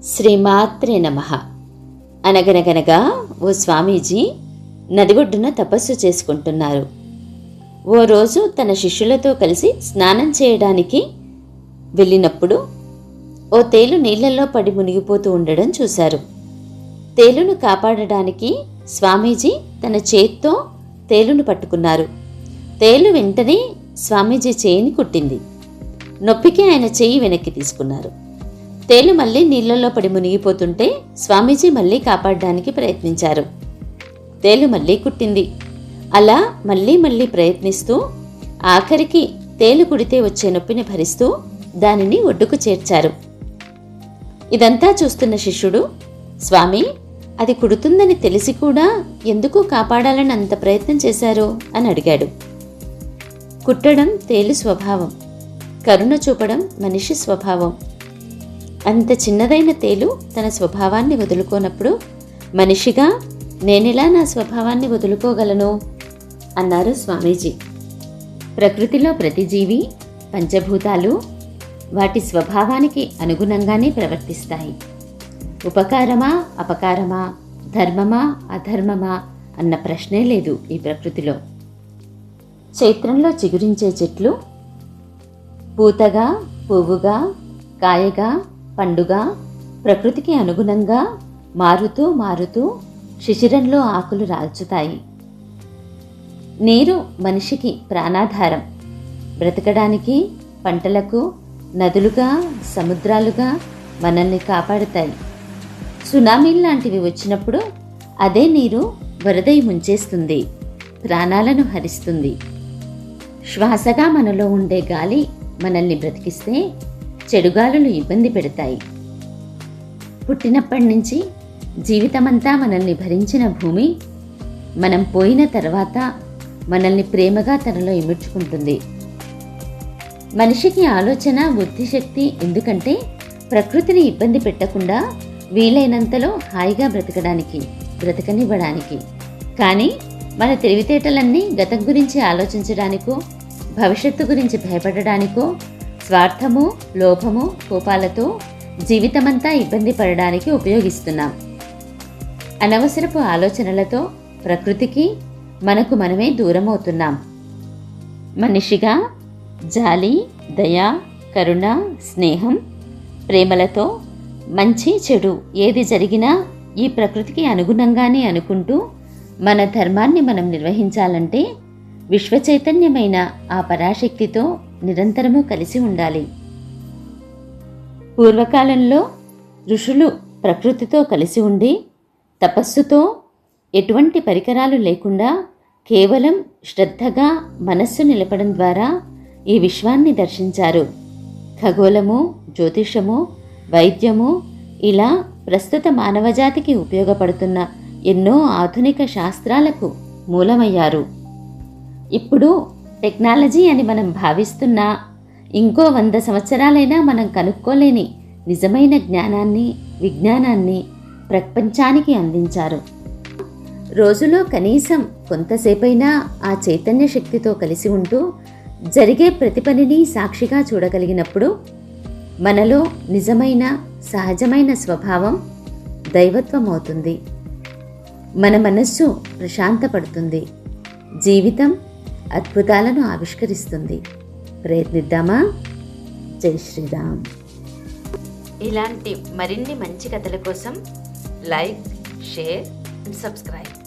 శ్రీమాత్రే నమః. అనగనగనగా ఓ స్వామీజీ నదిఒడ్డున తపస్సు చేసుకుంటున్నారు. ఓ రోజు తన శిష్యులతో కలిసి స్నానం చేయడానికి వెళ్ళినప్పుడు ఓ తేలు నీళ్లలో పడి మునిగిపోతూ ఉండడం చూశారు. తేలును కాపాడడానికి స్వామీజీ తన చేత్తో తేలును పట్టుకున్నారు. తేలు వెంటనే స్వామీజీ చేయిని కుట్టింది. నొప్పికి ఆయన చేయి వెనక్కి తీసుకున్నారు. తేలు మళ్ళీ నీళ్లలో పడి మునిగిపోతుంటే స్వామీజీ మళ్ళీ కాపాడడానికి ప్రయత్నించారు. తేలు మళ్ళీ కుట్టింది. అలా మళ్ళీ మళ్ళీ ప్రయత్నిస్తూ ఆఖరికి తేలు కుడితే వచ్చే నొప్పిని భరిస్తూ దానిని ఒడ్డుకు చేర్చారు. ఇదంతా చూస్తున్న శిష్యుడు, స్వామి, అది కుడుతుందని తెలిసి కూడా ఎందుకు కాపాడాలని అంత ప్రయత్నం చేశారు అని అడిగాడు. కుట్టడం తేలు స్వభావం, కరుణ చూపడం మనిషి స్వభావం. అంత చిన్నదైన తేలు తన స్వభావాన్ని వదులుకోనప్పుడు మనిషిగా నేనెలా నా స్వభావాన్ని వదులుకోగలను అన్నారు స్వామీజీ. ప్రకృతిలో ప్రతి జీవి, పంచభూతాలు వాటి స్వభావానికి అనుగుణంగానే ప్రవర్తిస్తాయి. ఉపకారమా అపకారమా, ధర్మమా అధర్మమా అన్న ప్రశ్నే లేదు ఈ ప్రకృతిలో. చైత్రంలో చిగురించే చెట్లు పూతగా, పువ్వుగా, కాయగా, పండుగా ప్రకృతికి అనుగుణంగా మారుతూ మారుతూ శిశిరంలో ఆకులు రాల్చుతాయి. నీరు మనిషికి ప్రాణాధారం. బ్రతకడానికి పంటలకు నదులుగా, సముద్రాలుగా మనల్ని కాపాడుతాయి. సునామీల్లాంటివి వచ్చినప్పుడు అదే నీరు వరదై ముంచేస్తుంది, ప్రాణాలను హరిస్తుంది. శ్వాసగా మనలో ఉండే గాలి మనల్ని బ్రతికిస్తే చెడుగాలులు ఇబ్బంది పెడతాయి. పుట్టినప్పటి నుంచి జీవితమంతా మనల్ని భరించిన భూమి మనం పోయిన తర్వాత మనల్ని ప్రేమగా తనలో ఇముడ్చుకుంటుంది. మనిషికి ఆలోచన, బుద్ధిశక్తి ఎందుకంటే ప్రకృతిని ఇబ్బంది పెట్టకుండా వీలైనంతలో హాయిగా బ్రతకనివ్వడానికి. కానీ మన తెలివితేటలన్నీ గతం గురించి ఆలోచించడానికో, భవిష్యత్తు గురించి భయపడడానికో, స్వార్థము, లోభము, కోపాలతో జీవితమంతా ఇబ్బంది పడడానికి ఉపయోగిస్తున్నాం. అనవసరపు ఆలోచనలతో ప్రకృతికి, మనకు మనమే దూరమవుతున్నాం. మనిషిగా జాలి, దయ, కరుణ, స్నేహం, ప్రేమలతో మంచి చెడు ఏది జరిగినా ఈ ప్రకృతికి అనుగుణంగానే అనుకుంటూ మన ధర్మాన్ని మనం నిర్వహించాలంటే విశ్వచైతన్యమైన ఆ పరాశక్తితో నిరంతరము కలిసి ఉండాలి. పూర్వకాలంలో ఋషులు ప్రకృతితో కలిసి ఉండి తపస్సుతో ఎటువంటి పరికరాలు లేకుండా కేవలం శ్రద్ధగా మనస్సు నిలపడం ద్వారా ఈ విశ్వాన్ని దర్శించారు. ఖగోళము, జ్యోతిషము, వైద్యము ఇలా ప్రస్తుత మానవజాతికి ఉపయోగపడుతున్న ఎన్నో ఆధునిక శాస్త్రాలకు మూలమయ్యారు. ఇప్పుడు టెక్నాలజీ అని మనం భావిస్తున్న ఇంకో 100 సంవత్సరాలైనా మనం కనుక్కోలేని నిజమైన జ్ఞానాన్ని, విజ్ఞానాన్ని ప్రపంచానికి అందించారు. రోజులో కనీసం కొంతసేపైనా ఆ చైతన్య శక్తితో కలిసి ఉంటూ జరిగే ప్రతి పనిని సాక్షిగా చూడగలిగినప్పుడు మనలో నిజమైన, సహజమైన స్వభావం దైవత్వం అవుతుంది. మన మనస్సు ప్రశాంతపడుతుంది. జీవితం అద్భుతాలను ఆవిష్కరిస్తుంది. ప్రయత్నిద్దామా? జై శ్రీరామ్. ఇలాంటి మరిన్ని మంచి కథల కోసం లైక్, షేర్, సబ్స్క్రైబ్.